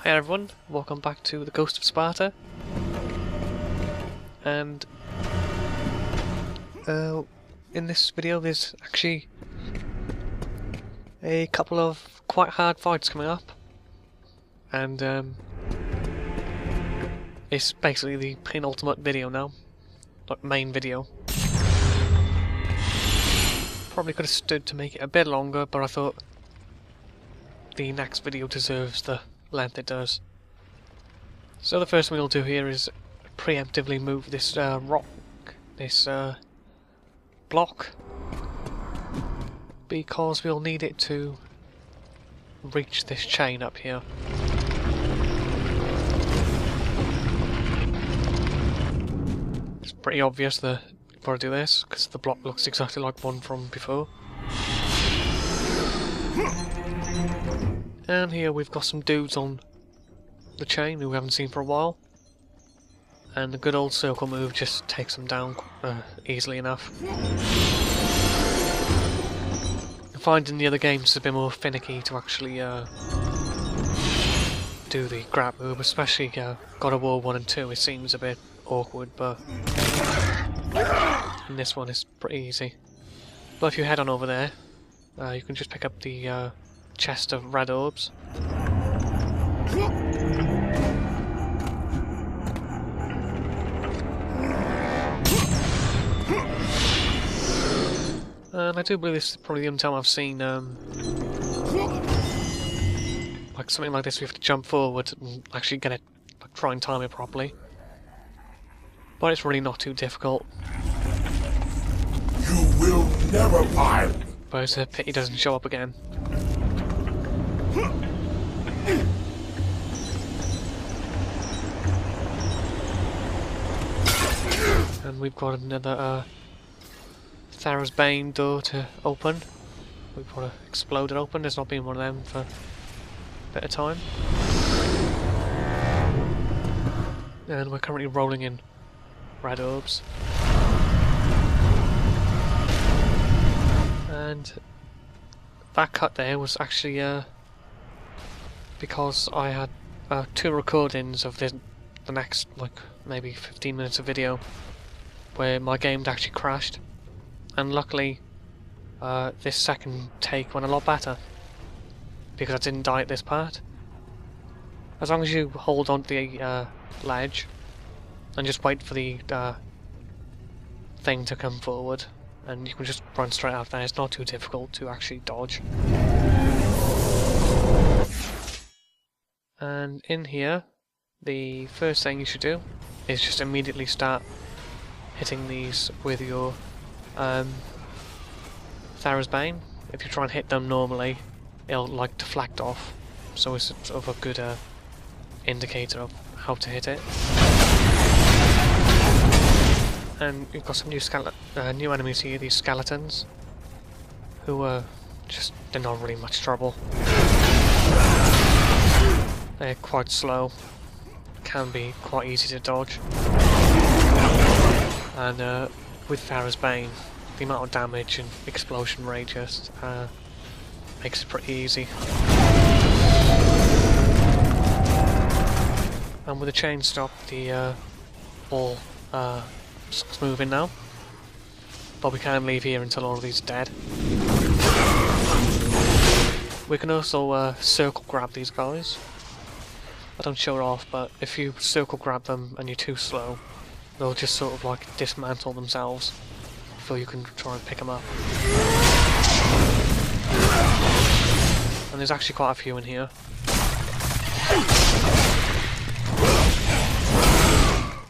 Hi everyone, welcome back to the Ghost of Sparta. And in this video there's actually a couple of quite hard fights coming up. And it's basically the penultimate video now. Like main video. Probably could have stood to make it a bit longer, but I thought the next video deserves the length it does. So the first thing we'll do here is preemptively move this rock, this block, because we'll need it to reach this chain up here. It's pretty obvious that you've got to do this, because the block looks exactly like one from before. And here we've got some dudes on the chain who we haven't seen for a while. And the good old circle move just takes them down easily enough. I find in the other games it's a bit more finicky to actually do the grab move, especially God of War 1 and 2 it seems a bit awkward, but in this one it's pretty easy. But if you head on over there, you can just pick up the chest of red orbs. And I do believe this is probably the only time I've seen like something like this we have to jump forward and actually get it, like try and time it properly. But it's really not too difficult. You will never find. But it's a pity he doesn't show up again. And we've got another Thara's Bane door to open. We've got to explode it open. There's not been one of them for a bit of time. And we're currently rolling in red orbs. And that cut there was actually because I had 2 recordings of the next, like, maybe 15 minutes of video where my game actually crashed. And luckily, this second take went a lot better because I didn't die at this part. As long as you hold on to the ledge and just wait for the thing to come forward, and you can just run straight out there. It's not too difficult to actually dodge. And in here, the first thing you should do is just immediately start hitting these with your Thara's Bane. If you try and hit them normally, it'll like deflect off, so it's sort of a good indicator of how to hit it. And you've got some new enemies here, these skeletons, who are they're not really much trouble. They're quite slow, can be quite easy to dodge. And with Thara's Bane, the amount of damage and explosion rate just makes it pretty easy. And with the chain stop, the ball stops moving now. But we can't leave here until all of these are dead. We can also circle grab these guys. I don't show it off, but if you circle grab them and you're too slow, they'll just sort of like dismantle themselves before you can try and pick them up. And there's actually quite a few in here.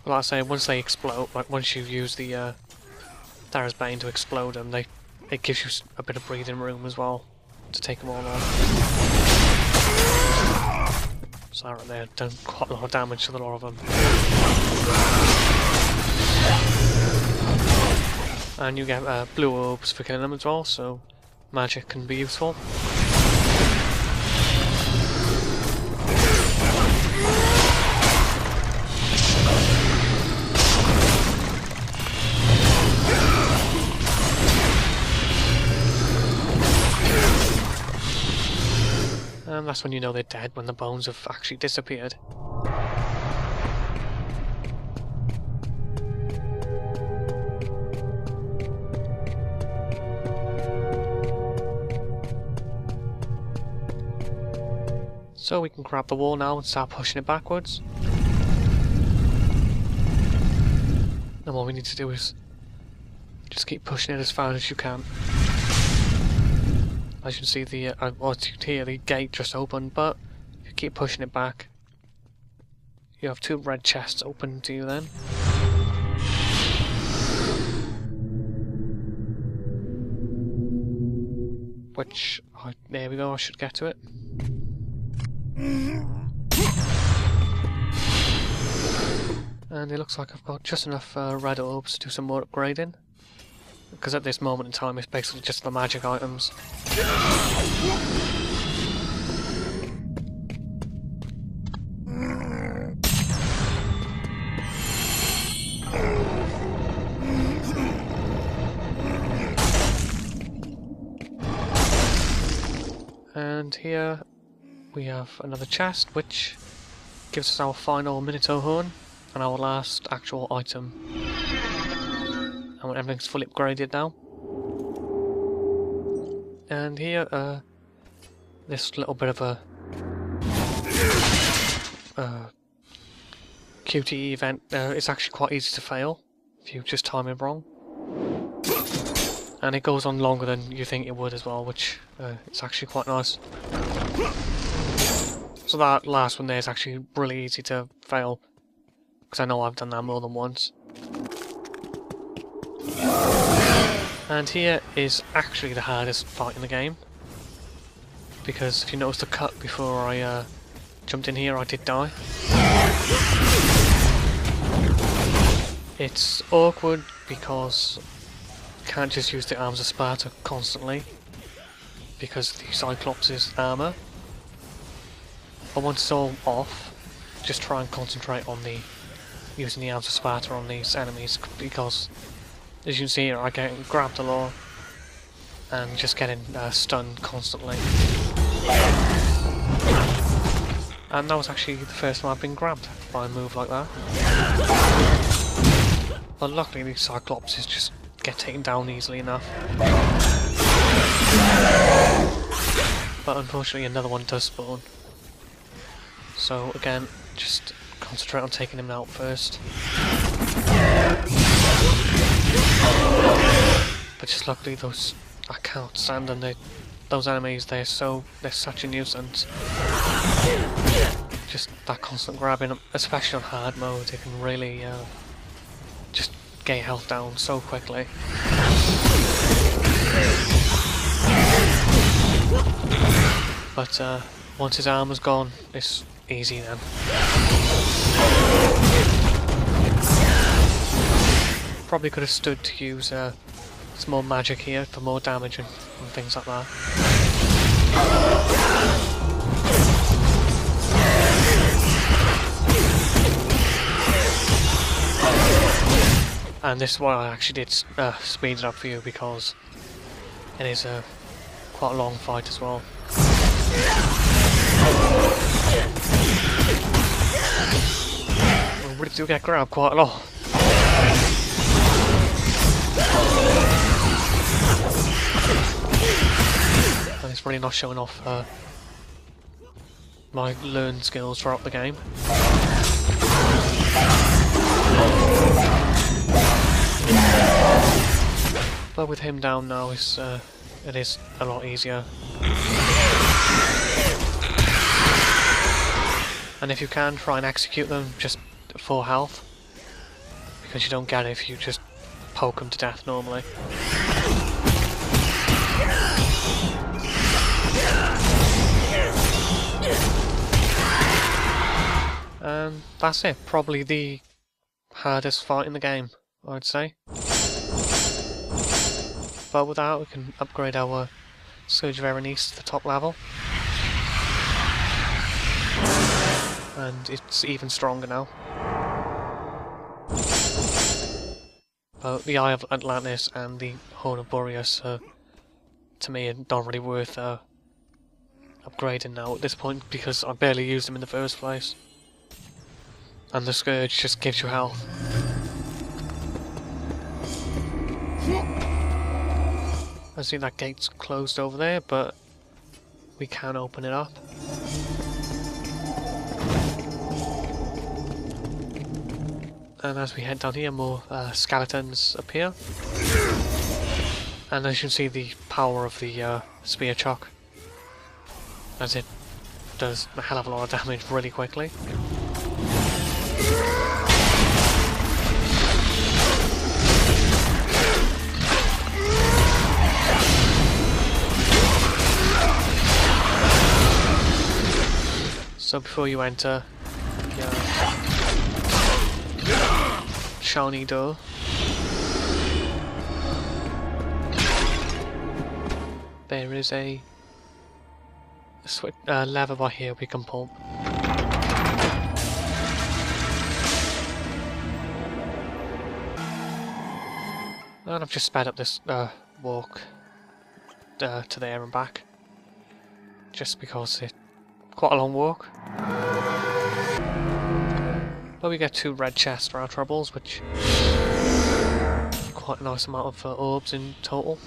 Like I say, once they explode, like once you use the Thara's Bane to explode them, it gives you a bit of breathing room as well to take them all on. So right there, done quite a lot of damage to a lot of them. And you get blue orbs for killing them as well, so magic can be useful. And that's when you know they're dead, when the bones have actually disappeared. So we can grab the wall now and start pushing it backwards. And what we need to do is just keep pushing it as far as you can. As you can see, the hear the gate just opened, but if you keep pushing it back, you have 2 red chests open to you then. Which, there we go, I should get to it. And it looks like I've got just enough red orbs to do some more upgrading. Because at this moment in time it's basically just the magic items. And here we have another chest which gives us our final Minotaur horn and our last actual item. And everything's fully upgraded now. And here, this little bit of a QTE event, it's actually quite easy to fail if you just time it wrong. And it goes on longer than you think it would as well, which it's actually quite nice. So that last one there is actually really easy to fail, because I know I've done that more than once. And here is actually the hardest fight in the game, because if you notice the cut before I jumped in here, I did die. It's awkward because you can't just use the arms of Sparta constantly, because of the Cyclops' armour. But once it's all off, just try and concentrate on using the arms of Sparta on these enemies, because as you can see here, I get grabbed a lot and just getting stunned constantly. And that was actually the first time I've been grabbed by a move like that. But luckily these Cyclopses just get taken down easily enough. But unfortunately another one does spawn. So again, just concentrate on taking him out first. But just luckily those, I can't stand them, those enemies, they're such a nuisance. Just that constant grabbing, especially on hard mode, they can really just get health down so quickly. But once his armor's gone, it's easy then. Probably could have stood to use some more magic here for more damage and things like that. And this is why I actually did speed it up for you, because it is quite a long fight as well. We really do get grabbed quite a lot. And it's really not showing off my learned skills throughout the game. But with him down now, it is a lot easier. And if you can, try and execute them just at full health, because you don't get it if you just poke them to death normally. And that's it, probably the hardest fight in the game, I'd say. But with that, we can upgrade our Scourge of Berenice to the top level. And it's even stronger now. But the Eye of Atlantis and the Horn of Boreas, to me, are not really worth upgrading now at this point because I barely used them in the first place. And the Scourge just gives you health. I see that gate's closed over there, but we can open it up. And as we head down here, more skeletons appear. And as you can see, the power of the spear chuck, as it does a hell of a lot of damage really quickly. So before you enter the shiny door, there is a lever by here we can pull. And I've just sped up this walk to there and back, just because it's quite a long walk. But we get 2 red chests for our troubles, which is quite a nice amount of orbs in total.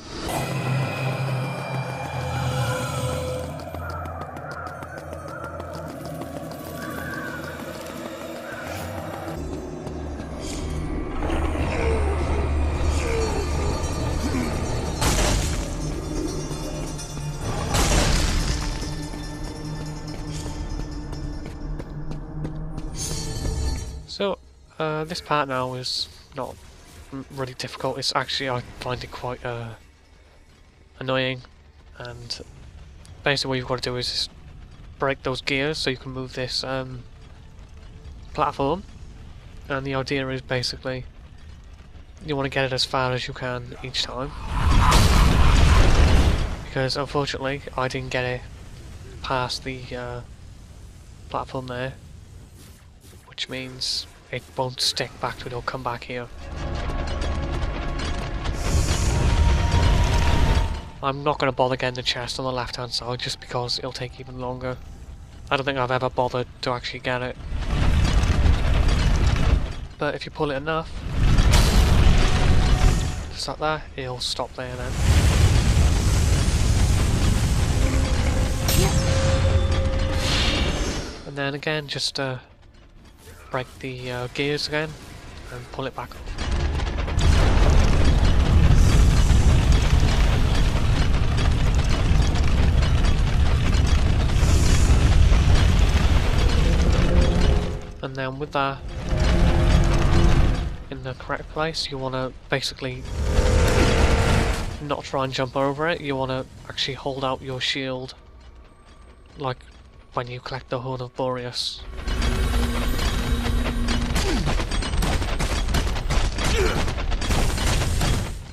So, this part now is not really difficult. It's actually, I find it quite annoying, and basically what you've got to do is just break those gears so you can move this platform, and the idea is basically you want to get it as far as you can each time, because unfortunately I didn't get it past the platform there, which means it won't stick back to it, it'll come back here. I'm not going to bother getting the chest on the left hand side just because it'll take even longer. I don't think I've ever bothered to actually get it. But if you pull it enough, just like that, it'll stop there then. And then again, just break the gears again and pull it back up. And then with that in the correct place, you want to basically not try and jump over it, you want to actually hold out your shield like when you collect the Horn of Boreas.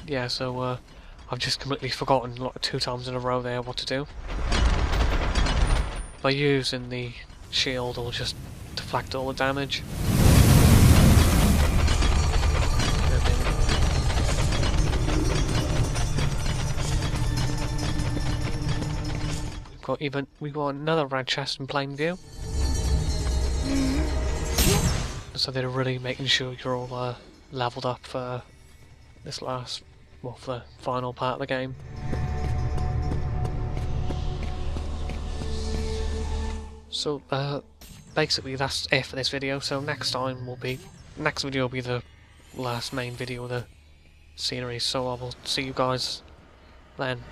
Yeah, so I've just completely forgotten like 2 times in a row there what to do. By using the shield, it'll just deflect all the damage. We've got another red chest in plain view. So they're really making sure you're all leveled up for this last, well, for the final part of the game. So basically that's it for this video. So next video will be the last main video of the series. So I will see you guys then.